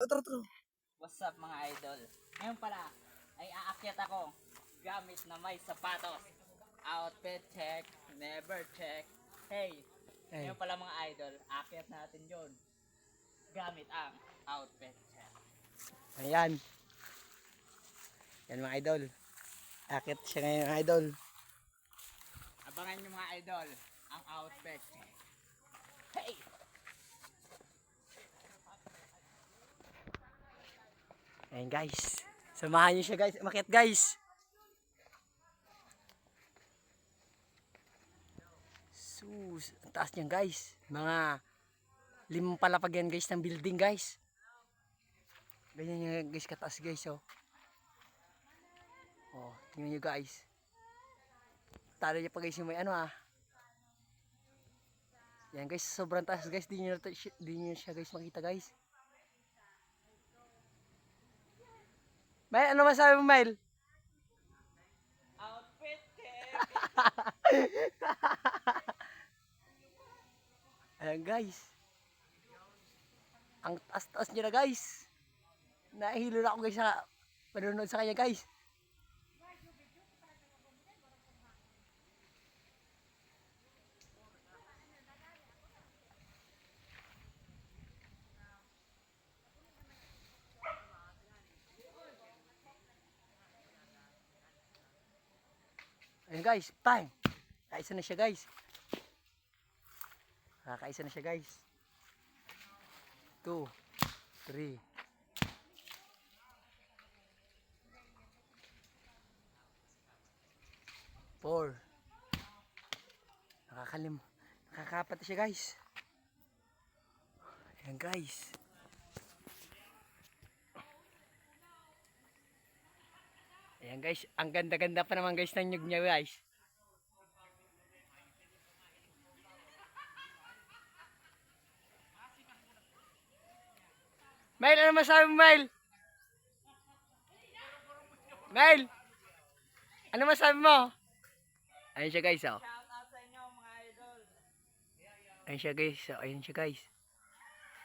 True. What's up mga idol? Ngayon pala ay aakyat ako gamit na may sapatos. Outfit check, never check. Hey, ngayon pala mga idol, aakyat natin yon gamit ang outfit check. Ayan. Yan mga idol. Akit siya ngayon mga idol. Abangan nyo mga idol ang outfit check. Hey! Ayan guys. Samahan niyo siya guys. Umakyat guys. Sus. Ang taas niyan guys. Mga 5 palapag yan guys ng building guys. Ganyan yung guys kataas guys oh. Oh, tingnan nyo guys. Talo niya pa guys yung may ano ah. Yan guys, sobrang taas guys. Di nyo siya guys makita guys. Mail, ano masabi mo Mail? Outfit check! Ayan guys. Ang taas-taas niya na guys. Nahihilo na ako guys sa panunod sa kanya guys. Ayan guys, bang! Kaisa na siya guys. Kaisa na siya guys. 2, 3. 4. Nakakapat na siya guys. Ayan guys. Ayan guys, ang ganda-ganda pa naman guys ng nyug niya guys. Mail, ano masabi mo Mail? Mail! Ano masabi mo? Ayan siya guys oh. Shout out sa inyo mga idol. Ayan siya guys, oh, ayan siya guys.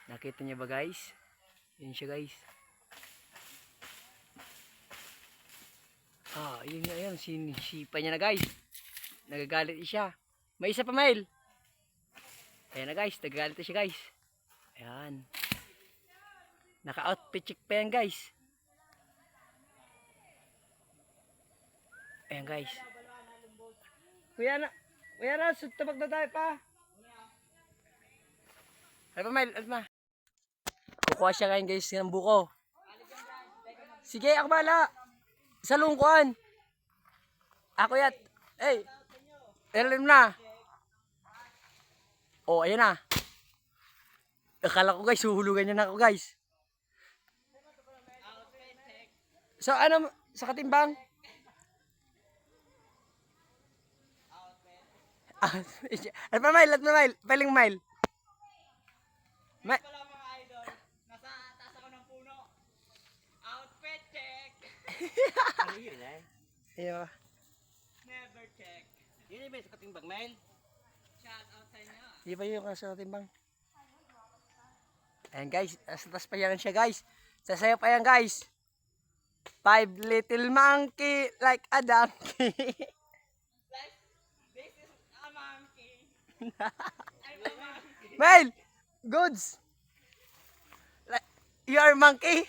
Nakita niyo ba guys? Ayan siya guys. Ah, yun, sinisipa niya na guys. Nagagalit siya. May isa pa Mail. Ayan na guys, nagagalit na siya guys. Ayan. Naka-outfit check pa yan guys. Ayan guys. Kuya na, tabag na tayo pa. Ano pa Mail, ano pa? Kukuha siya ngayon guys ng buko. Sige, ako bala. Sa lungkuan. Ako yat. Hey. Elim na. Oh, ayan na. Akala ko guys, huhulugan niya na ako guys. So ano, sa katimbang? Ano pa Mail? At pa Mail? Paling Mail? Ngayon pala mga idol, nasa taas ako ng puno. Outfit check! Ano yun eh? Ayo. Never check. Yun yung sa katimbang mail. Shout out sa inyo. Di ba yung sa katimbang? Ayan guys, sa taas pa yan siya guys. Sasayaw pa yan guys. 5 little monkey like a donkey. Like, this is a monkey. I'm a monkey. Mail! Goods! Like, you are monkey?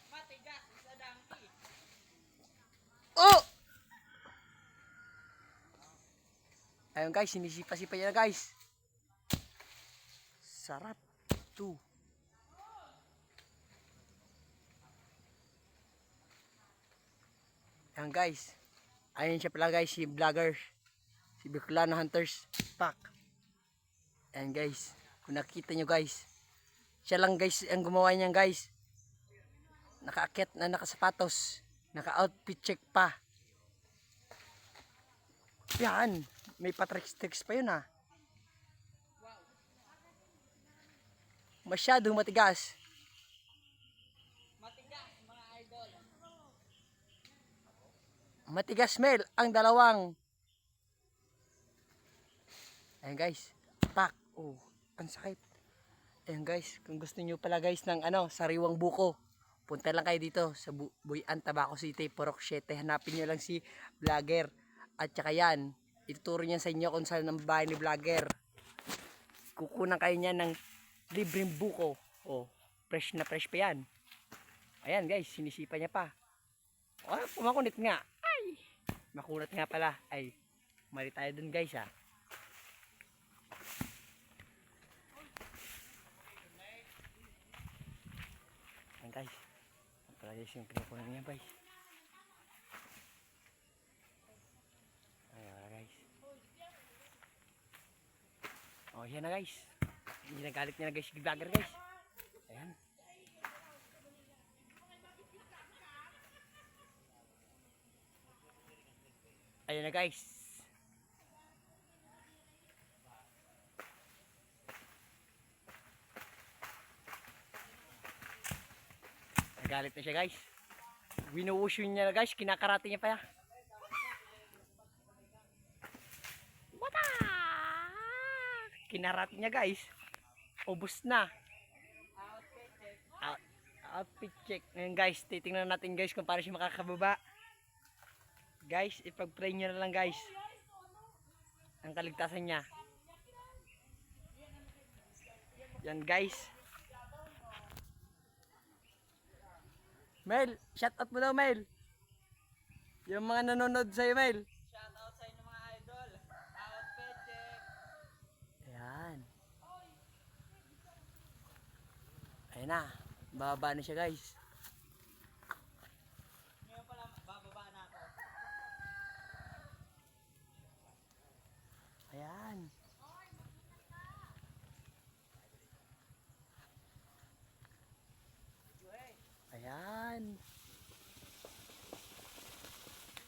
Matigas is a donkey. Oh! Ayun guys, sinisipa-sipa niya na guys. Sarap. 2. Ayan guys. Ayun siya pala guys, si vlogger. Si Bicolano Hunters Pack. Ayan guys. Kung nakita nyo guys. Siya lang guys ang gumawa niyan guys. Nakaakyat na nakasapatos. Naka-outfit check pa. Yan. May patricks-tricks pa yun ah. Masyadong matigas. Matigas mga idol. Matigas Mel ang dalawang. Ayan guys. Pak. Oh. Ang sakit. Ayan guys, kung gusto niyo pala guys ng sariwang buko, punta lang kayo dito sa Buyan, Tabaco City, Purok 7. Hanapin niyo lang si vlogger. At saka yan, ituturo niya sa inyo kung saan ang bahay ni vlogger. Kukunan kayo niya ng libreng buko. Oh, fresh na fresh pa yan. Ayan guys, sinisipa niya pa. Oh, pumakunit nga. Ay, makunat nga pala. Ay, mali tayo dun guys ha. Ayan guys. Ito pala guys yung pinukunan niya guys. Ayan wala guys. Oh, yan na guys. Ginagalit niya na guys yung vlogger guys. Ayan. Ayan na guys. Nagalit na siya guys. Winuwusyo niya na guys. Kinakarate niya pa ya. Wata! Kinarate niya guys. Ubus na. Outfit check. Ngayon guys, titingnan natin guys kung paano siya makakababa. Guys, ipag-pray nyo na lang guys ang kaligtasan niya. Yan guys. Mel, shout out mo daw Mel. Yung mga nanonood sa'yo Mel. Shout out sa inyo mga idol. Outfit check. Ayan. Ayan na. Bababa na siya guys. Ngayon pala bababa na ako. Ayan. Ayan.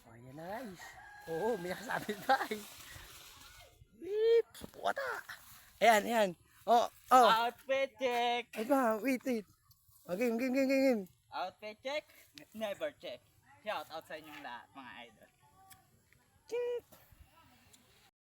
O, ayan na guys. Oo, may nakasabit pa eh. Beep! Wata! Ayan, ayan. Oh. Outfit check. Ay ba, wait. Okay, game. Outfit check. Never check. Shout out sa inyong lahat mga idol. Check.